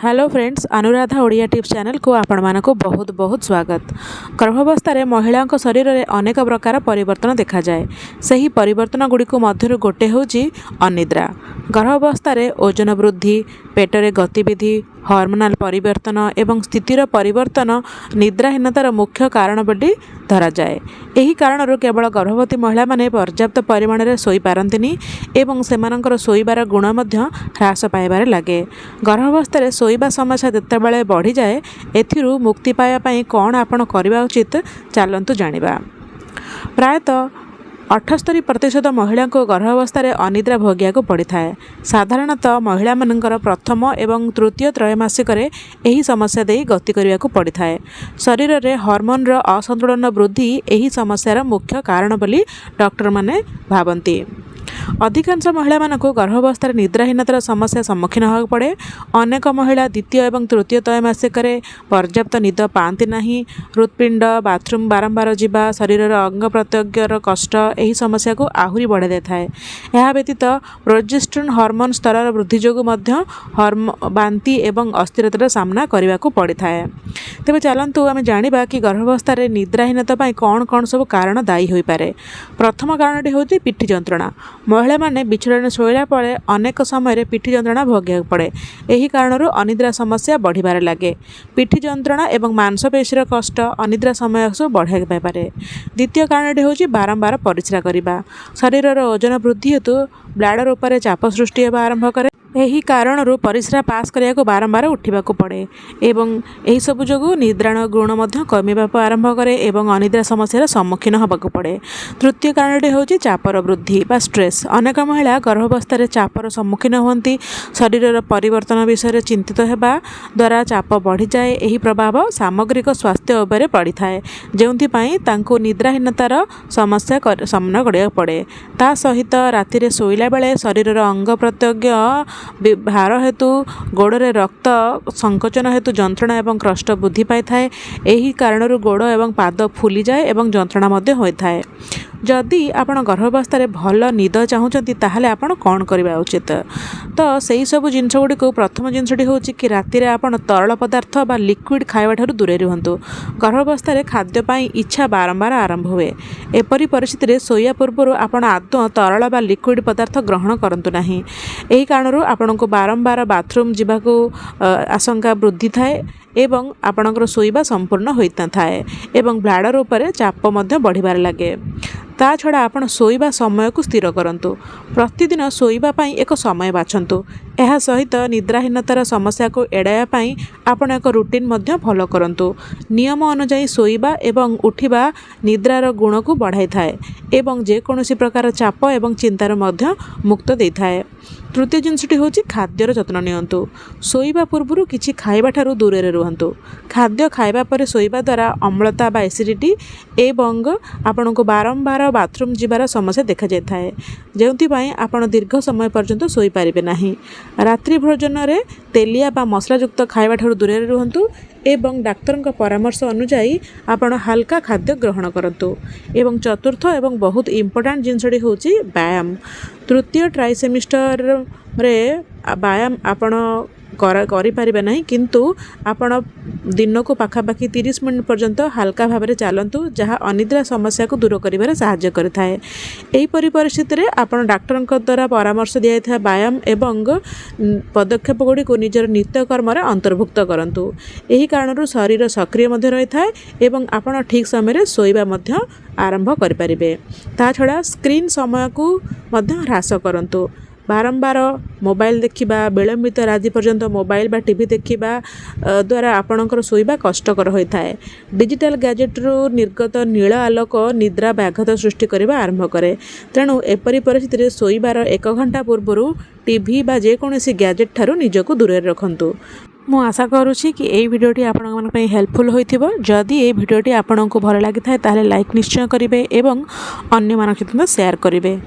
Hello friends, Anuradha Odia tips channel को आपण मानक बहुत बहुत स्वागत। गर्भावस्था महिला शरीर में अनेक प्रकार परिवर्तन देखा जाए। सही परिवर्तन गुड़िक मध्य गोटे हूँ अनिद्रा। गर्भावस्था ओजन वृद्धि, पेटरे गतिविधि, हार्मोनाल परिवर्तन एवं स्थितिर परिवर्तन निद्राहीनतार मुख्य कारण बोली धरा जाए। यही कारण केवल गर्भवती महिला माने पर्याप्त परिमाण में शोई पारंतिनी एवं सेमानंकर शोइबार गुण ह्रास पाइबार लगे। गर्भावस्था शोइबा समस्या जितेबाला बढ़ी जाए, एथिरू मुक्ति पाइबा कौन आपण करबा उचित चलतु जानिबा। प्रायतः 78% महिला को गर्भावस्था अनिद्रा भोगिया को पड़ी था। साधारणतः महिला मानकर प्रथम एवं तृतीय त्रैमासिक यही समस्या दे गति करने को पड़ी था। शरीर में हार्मोन असंतुलन वृद्धि यही समस्यार मुख्य कारण बोली डॉक्टर माने भावती। अधिकांश महिला मानक गर्भावस्था निद्राहीनतार समस्या सम्मुखीन होगा पड़े। अनेक महिला द्वितीय एवं तृतीय त्रैमासिक पर्याप्त निद पाती नहीं। हृत्पिंड, बाथरूम बारंबार जावा, शरीर अंग प्रत्यंगर कष्ट यही समस्या को आहरी बढ़ाई दे था। यह व्यतीत प्रोजेस्टेरोन हार्मोन स्तर वृद्धि जो बांति एवं अस्थिरतार सामना करने को पड़ी था। तेज चलतु आम जाना कि गर्भावस्था निद्राहीनता कौन कौन सब कारण दायी हो पारे। प्रथम कारणटी हूँ पिठी जंत्रणा। महिला माने बिछड़े शोला पड़े अनेक समय पिठी जंत्रणा भोगिया पड़े। यही कारण अनिद्रा समस्या बढ़िबार लगे। पिठी जंत्रणा एवं मांसपेशीर कष्ट अनिद्रा समय बढ़ाई पारे। द्वितीय कारणटी हूँ बारंबार परिस्रा करने। शरीर ओजन वृद्धि हेतु ब्लाडर उपर चाप सृष्टि होगा आरंभ करे। यही कारण परिस्रा पास करने को बारंबार उठा पड़े एवं यही सब जो निद्राण गुण कमिबा आरंभ करे एवं अनिद्रा समस्यार सम्मुखीन होगा पड़े। तृतीय कारणटी हूँ चापर वृद्धि बा स्ट्रेस। अनेक महिला गर्भावस्था चापर सम्मुखीन होती। शरीर परिवर्तन विषय चिंतित होगा द्वारा चाप बढ़ी जाए। यही प्रभाव सामग्रिक स्वास्थ्य उपर पड़ी था, जो निद्राहीनतार समस्या सामना करा पड़े। ता सहित राति शोला बेले शरीर अंग प्रत्यंग भार हेतु गोड़े रक्त संकोचन हेतु जंत्रणा एवं कष्ट वृद्धि पाई था। यही कारण गोड़ एवं पाद फुली जाए एवं जंत्रणा होता है। जदि आपण गर्भावस्था भल निद चाहूँगी ताहले आपण कौन करवा उचित। तो सही सब जिनस गुड़िक प्रथम जिनसटी हूँ कि राति आपण तरल पदार्थ बा लिक्विड खाइबा ठारू दूरे रुहतु। गर्भावस्था खाद्यपाई इच्छा बारंबार आरंभ हुए। एपरी परिस्थिति शोया पूर्व आपण आदौ तरल बा लिक्विड पदार्थ ग्रहण करंतु नाही। यही कारण आपण को बारंबार बाथरूम जावाकू आशंका वृद्धि थाए एवं आपणकर शोइबा संपूर्ण होता थाए एवं ब्लाडर उपर चाप बढ़िबार लगे। ता छड़ा आपण शोइबा समय को स्थिर करंतु। प्रतिदिन शोइबा पाई एक समय बाछंतु। यह सहित निद्राहीनतार समस्या को एड़ाया पाई आपण एक रूटीन मध्य फॉलो करंतु। नियम अनुଯାयी शोइबा एवं उठिबा निद्रार गुण को बढ़ाई थाए एवं जेकोसी प्रकार चाप एवं चिंतार मध्य मुक्त दे थाए। तृतीय जिनसटी हूँ खाद्यर जत्न नियंतु। शोइबा पूर्व किछि खाइबा ठारू दूरे रुहतु। खाद्य खाइबा पर शोइबा द्वारा अम्लता बा एसिडिटी एवं आपण को बारंबार बाथरूम जीवार समस्या देखा जाए थाए, जोंथिपाई आपण दीर्घ समय पर्यंत शोई पारिबे नाही। रात्रि भोजन रे तेलिया बा मसलायुक्त खाइबा ठारू दूरे रुहतु एवं डाक्तर परामर्श अनुଯାयी आपण हल्का खाद्य ग्रहण करंतु। एवं चतुर्थ एवं बहुत इम्पोर्टेंट जिनसटी हूँ व्यायाम। तृतीय ट्राइसेमिस्टर रे व्यायाम आपण करें ना, किंतु आपण दिन को पाखापाखि 30 मिनट पर्यंत हल्का भाव में चलतु, जहाँ अनिद्रा समस्या को दूर कर साहाय्य करता है। यहीपरि परिस्थिति आपण डाक्टर द्वारा परामर्श दिया व्यायाम एवं पदक्षेप गुड़ी को निजर नित्यकर्म अंतर्भुक्त करंतु। यही कारण शरीर सक्रिय रही था एवं आपण ठीक समय शोइबा आरंभ करें। ता छड़ा स्क्रीन समय को ह्रास करंतु। बारंबार मोबाइल देखा, विलंबित राति पर्यंत मोबाइल बा टीवी देखा द्वारा आपणकर शोइबा कष्टकर होता है। डिजिटल गैजेट्रु निर्गत नील आलोक निद्रा व्याघात सृष्टि करने आरंभ करे। तेणु एपरी परिस्थिति शोइबार 1 घंटा पूर्व टीवी बा जेकोसी गैजेट ठारू निजको दूरे रखंतु। मु आशा करुँची कि यही भिडियोटी आपण हेल्पफुल होइथिबो। जदि ये भिडियोटी आपको भल लगी थाए ताहले लाइक निश्चय करेंगे एवं अन्य मानक सहित शेयर करेंगे।